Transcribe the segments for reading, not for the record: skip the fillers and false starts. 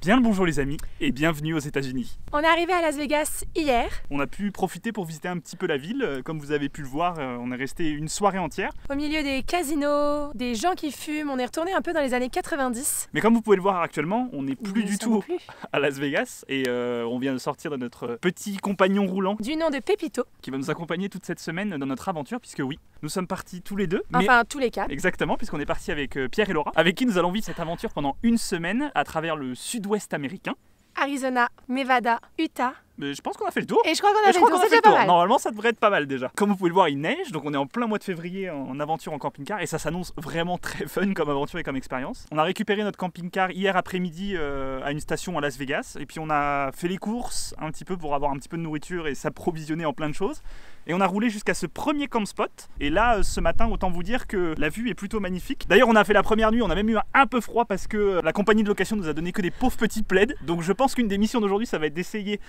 Bien le bonjour les amis et bienvenue aux États-Unis. On est arrivé à Las Vegas hier. On a pu profiter pour visiter un petit peu la ville. Comme vous avez pu le voir, on est resté une soirée entière. Au milieu des casinos, des gens qui fument, on est retourné un peu dans les années 90. Mais comme vous pouvez le voir actuellement, on n'est plus Nous du sommes tout plus. à Las Vegas et on vient de sortir de notre petit compagnon roulant Du nom de Pepito. qui va nous accompagner toute cette semaine dans notre aventure puisque oui, nous sommes partis tous les deux. Mais Enfin, tous les quatre. exactement, puisqu'on est parti avec Pierre et Laura, avec qui nous allons vivre cette aventure pendant une semaine à travers le sud-ouest américain. Arizona, Nevada, Utah. Mais je pense qu'on a fait le tour. Et je crois qu'on Et a je fait crois le tour, qu'on a c'est fait le déjà pas tour. mal. Normalement, ça devrait être pas mal déjà. Comme vous pouvez le voir, il neige, donc on est en plein mois de février en aventure en camping-car et ça s'annonce vraiment très fun comme aventure et comme expérience. On a récupéré notre camping-car hier après-midi à une station à Las Vegas et puis on a fait les courses un petit peu pour avoir un petit peu de nourriture et s'approvisionner en plein de choses. Et on a roulé jusqu'à ce premier camp spot. Et là, ce matin, autant vous dire que la vue est plutôt magnifique. D'ailleurs, on a fait la première nuit, on a même eu un peu froid parce que la compagnie de location nous a donné que des pauvres petits plaids. Donc je pense qu'une des missions d'aujourd'hui, ça va être d'essayer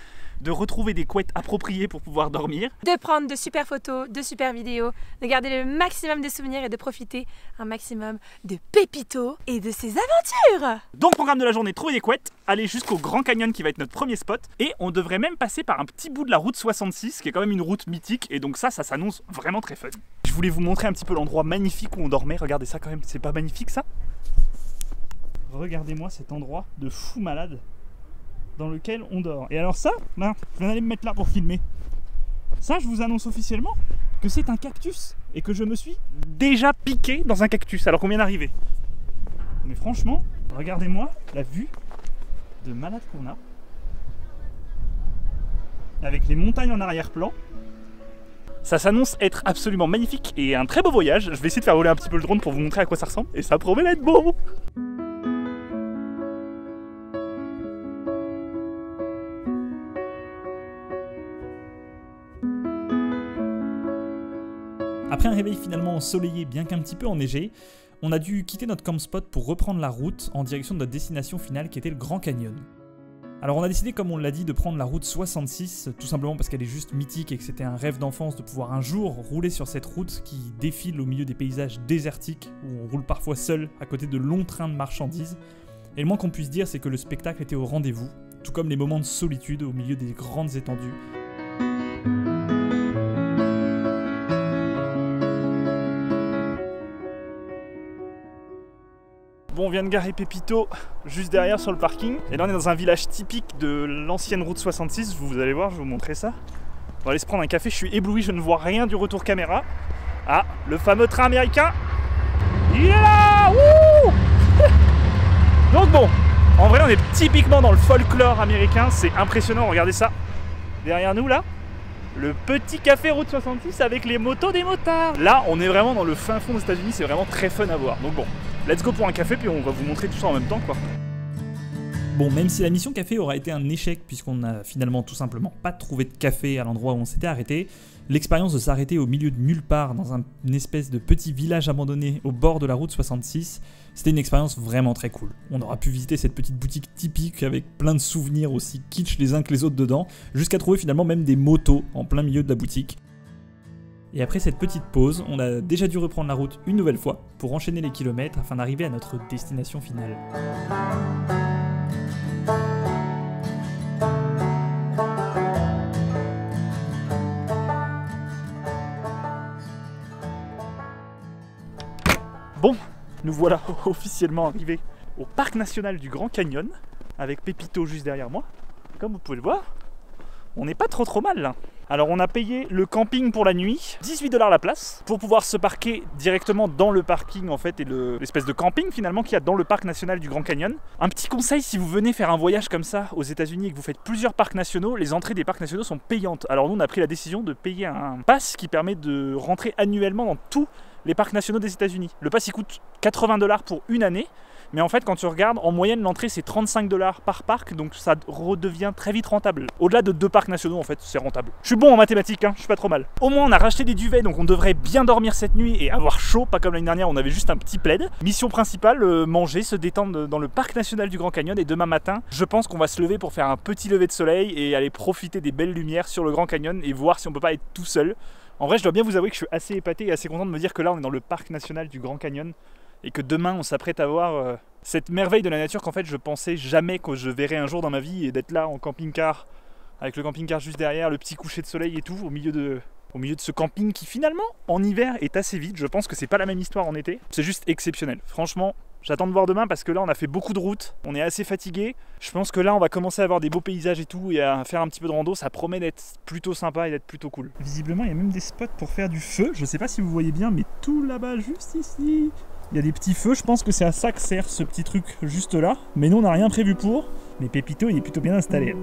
de retrouver des couettes appropriées pour pouvoir dormir. De prendre de super photos, de super vidéos, de garder le maximum de souvenirs et de profiter un maximum de Pepito et de ses aventures. Donc programme de la journée, trouver des couettes, aller jusqu'au Grand Canyon qui va être notre premier spot. Et on devrait même passer par un petit bout de la route 66 qui est quand même une route mythique. Et donc ça s'annonce vraiment très fun. Je voulais vous montrer un petit peu l'endroit magnifique où on dormait. Regardez ça quand même, c'est pas magnifique ça? Regardez-moi cet endroit de fou malade dans lequel on dort. Et alors ça, ben, je viens d'aller me mettre là pour filmer. Ça, je vous annonce officiellement que c'est un cactus et que je me suis déjà piqué dans un cactus alors qu'on vient d'arriver. Mais franchement, regardez-moi la vue de malade qu'on a. Avec les montagnes en arrière-plan. Ça s'annonce être absolument magnifique et un très beau voyage. Je vais essayer de faire voler un petit peu le drone pour vous montrer à quoi ça ressemble. Et ça promet d'être beau. Après un réveil finalement ensoleillé, bien qu'un petit peu enneigé, on a dû quitter notre camp spot pour reprendre la route en direction de notre destination finale qui était le Grand Canyon. Alors on a décidé, comme on l'a dit, de prendre la route 66, tout simplement parce qu'elle est juste mythique et que c'était un rêve d'enfance de pouvoir un jour rouler sur cette route qui défile au milieu des paysages désertiques, où on roule parfois seul à côté de longs trains de marchandises. Et le moins qu'on puisse dire, c'est que le spectacle était au rendez-vous, tout comme les moments de solitude au milieu des grandes étendues. Bon, on vient de garer Pepito juste derrière sur le parking. Et là, on est dans un village typique de l'ancienne route 66. Vous allez voir, je vais vous montrer ça. On va aller se prendre un café. Je suis ébloui, je ne vois rien du retour caméra. Ah, le fameux train américain. Il est là. Wouh. Donc bon, en vrai, on est typiquement dans le folklore américain. C'est impressionnant, regardez ça. Derrière nous, là, le petit café route 66 avec les motos des motards. Là, on est vraiment dans le fin fond des États-Unis. C'est vraiment très fun à voir. Donc bon. Let's go pour un café, puis on va vous montrer tout ça en même temps, quoi. Bon, même si la mission café aura été un échec, puisqu'on n'a finalement tout simplement pas trouvé de café à l'endroit où on s'était arrêté, l'expérience de s'arrêter au milieu de nulle part, dans une espèce de petit village abandonné au bord de la route 66, c'était une expérience vraiment très cool. On aura pu visiter cette petite boutique typique avec plein de souvenirs aussi kitsch les uns que les autres dedans, jusqu'à trouver finalement même des motos en plein milieu de la boutique. Et après cette petite pause, on a déjà dû reprendre la route une nouvelle fois pour enchaîner les kilomètres afin d'arriver à notre destination finale. Bon, nous voilà officiellement arrivés au parc national du Grand Canyon avec Pepito juste derrière moi. Comme vous pouvez le voir, on n'est pas trop mal là. Alors on a payé le camping pour la nuit, 18 $ la place, pour pouvoir se parquer directement dans le parking en fait et l'espèce de camping finalement qu'il y a dans le parc national du Grand Canyon. Un petit conseil, si vous venez faire un voyage comme ça aux États-Unis et que vous faites plusieurs parcs nationaux, les entrées des parcs nationaux sont payantes. Alors nous on a pris la décision de payer un pass qui permet de rentrer annuellement dans tous les parcs nationaux des États-Unis. Le pass il coûte 80 $ pour une année. Mais en fait, quand tu regardes, en moyenne, l'entrée c'est 35 $ par parc, donc ça redevient très vite rentable. Au-delà de 2 parcs nationaux, en fait, c'est rentable. Je suis bon en mathématiques, hein, je suis pas trop mal. Au moins, on a racheté des duvets, donc on devrait bien dormir cette nuit et avoir chaud, pas comme l'année dernière, on avait juste un petit plaid. Mission principale, manger, se détendre dans le parc national du Grand Canyon. Et demain matin, je pense qu'on va se lever pour faire un petit lever de soleil et aller profiter des belles lumières sur le Grand Canyon et voir si on peut pas être tout seul. En vrai, je dois bien vous avouer que je suis assez épaté et assez content de me dire que là, on est dans le parc national du Grand Canyon. et que demain on s'apprête à voir cette merveille de la nature qu'en fait je pensais jamais que je verrais un jour dans ma vie, et d'être là en camping-car, avec le camping-car juste derrière, le petit coucher de soleil et tout, au milieu de ce camping qui finalement en hiver est assez vide. Je pense que c'est pas la même histoire en été, c'est juste exceptionnel. Franchement, j'attends de voir demain parce que là on a fait beaucoup de routes, on est assez fatigué. Je pense que là on va commencer à avoir des beaux paysages et tout, et à faire un petit peu de rando, ça promet d'être plutôt sympa et d'être plutôt cool. Visiblement il y a même des spots pour faire du feu, je sais pas si vous voyez bien, mais tout là-bas, juste ici, il y a des petits feux. Je pense que c'est à ça que sert ce petit truc juste là, mais nous on n'a rien prévu pour, mais Pépito il est plutôt bien installé.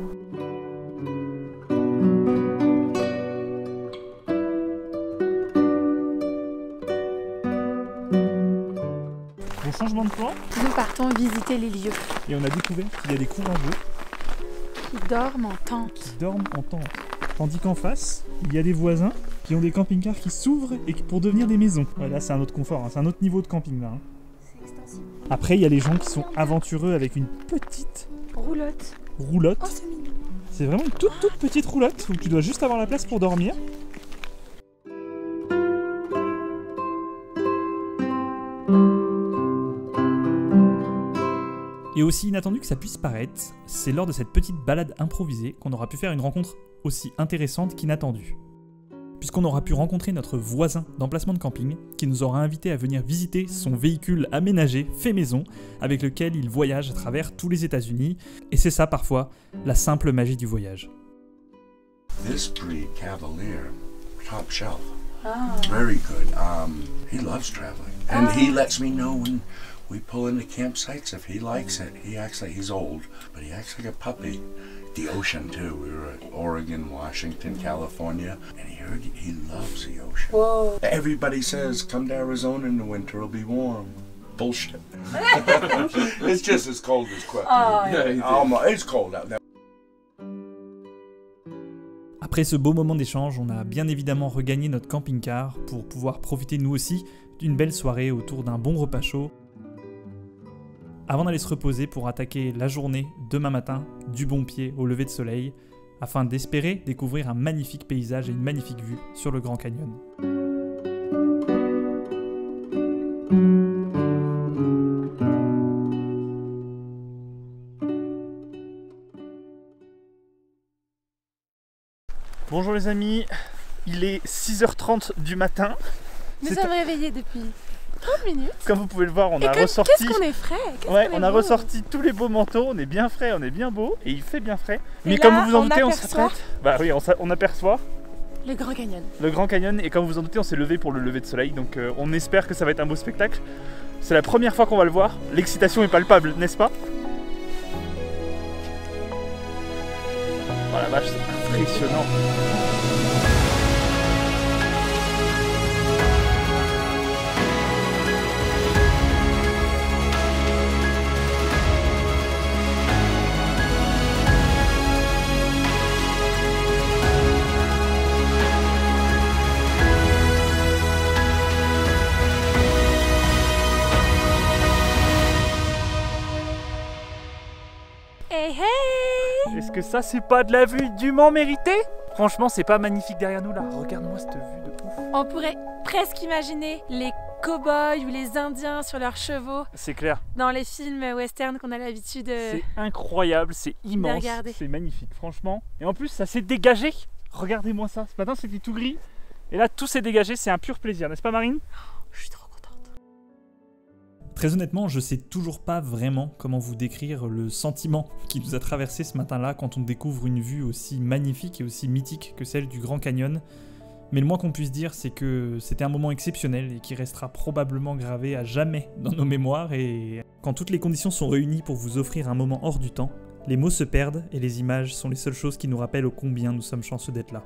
Changement de plan. Nous partons visiter les lieux. Et on a découvert qu'il y a des courageux qui dorment en tente. Tandis qu'en face, il y a des voisins qui ont des camping-cars qui s'ouvrent et pour devenir des maisons. Ouais, là c'est un autre confort, hein. C'est un autre niveau de camping là. Hein. C'est extensible. Après il y a les gens qui sont aventureux avec une petite roulotte. Oh, c'est mignon. C'est vraiment une toute petite roulotte où tu dois juste avoir la place pour dormir. Et aussi inattendu que ça puisse paraître, c'est lors de cette petite balade improvisée qu'on aura pu faire une rencontre aussi intéressante qu'inattendue. Puisqu'on aura pu rencontrer notre voisin d'emplacement de camping qui nous aura invité à venir visiter son véhicule aménagé, fait maison, avec lequel il voyage à travers tous les États-Unis. Et c'est ça parfois, la simple magie du voyage. This breed Cavalier, top shelf. Very good. He loves traveling. And he lets me know when we pull into campsites if he likes it. He acts like he's old, but he acts like a puppy. The ocean too. We were at Oregon, Washington, California, and he loves the ocean. Whoa. Everybody says, come to Arizona in the winter, it'll be warm. Bullshit. It's just as cold as Quebec. It's cold out there. Après ce beau moment d'échange, on a bien évidemment regagné notre camping-car pour pouvoir profiter nous aussi d'une belle soirée autour d'un bon repas chaud, avant d'aller se reposer pour attaquer la journée demain matin du bon pied au lever de soleil, afin d'espérer découvrir un magnifique paysage et une magnifique vue sur le Grand Canyon. Bonjour les amis, il est 6h30 du matin. Nous sommes réveillés depuis 30 minutes. Comme vous pouvez le voir, on a Qu'est-ce ressorti... qu'on est frais. Ouais, on a ressorti tous les beaux manteaux, on est bien frais, on est bien beau, et il fait bien frais. Mais là, comme vous vous en on doutez, on aperçoit... s'apprête. Bah oui, on aperçoit le Grand Canyon. Le Grand Canyon, et comme vous vous en doutez, on s'est levé pour le lever de soleil, donc on espère que ça va être un beau spectacle. C'est la première fois qu'on va le voir, l'excitation est palpable, n'est-ce pas? Oh la vache, c'est impressionnant. Hey hey! Est-ce que ça c'est pas de la vue dûment méritée? Franchement c'est pas magnifique derrière nous là, regarde-moi cette vue de ouf. On pourrait presque imaginer les cow-boys ou les indiens sur leurs chevaux. C'est clair. Dans les films western qu'on a l'habitude de... C'est incroyable, c'est immense, c'est magnifique franchement. Et en plus ça s'est dégagé, regardez-moi ça, ce matin c'était tout gris. Et là tout s'est dégagé, c'est un pur plaisir, n'est-ce pas Marine? Je suis trop contente. Très honnêtement, je sais toujours pas vraiment comment vous décrire le sentiment qui nous a traversé ce matin-là quand on découvre une vue aussi magnifique et aussi mythique que celle du Grand Canyon. Mais le moins qu'on puisse dire, c'est que c'était un moment exceptionnel et qui restera probablement gravé à jamais dans nos mémoires. Et quand toutes les conditions sont réunies pour vous offrir un moment hors du temps, les mots se perdent et les images sont les seules choses qui nous rappellent ô combien nous sommes chanceux d'être là.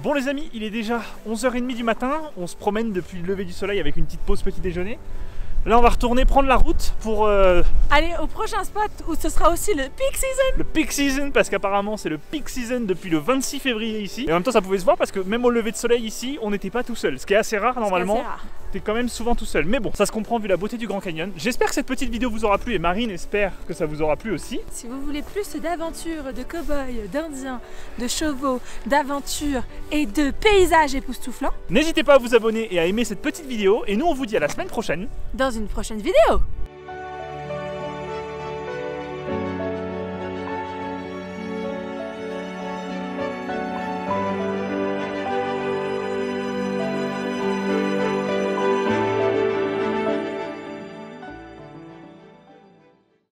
Bon les amis, il est déjà 11h30 du matin, on se promène depuis le lever du soleil avec une petite pause petit déjeuner. Là on va retourner prendre la route pour... aller au prochain spot où ce sera aussi le peak season. Le peak season, parce qu'apparemment c'est le peak season depuis le 26 février ici. Et en même temps ça pouvait se voir parce que même au lever de soleil ici, on n'était pas tout seul, ce qui est assez rare normalement. t'es quand même souvent tout seul. Mais bon, ça se comprend vu la beauté du Grand Canyon. J'espère que cette petite vidéo vous aura plu et Marine espère que ça vous aura plu aussi. Si vous voulez plus d'aventures, de cow-boys, d'indiens, de chevaux, d'aventures et de paysages époustouflants, n'hésitez pas à vous abonner et à aimer cette petite vidéo. Et nous, on vous dit à la semaine prochaine dans une prochaine vidéo.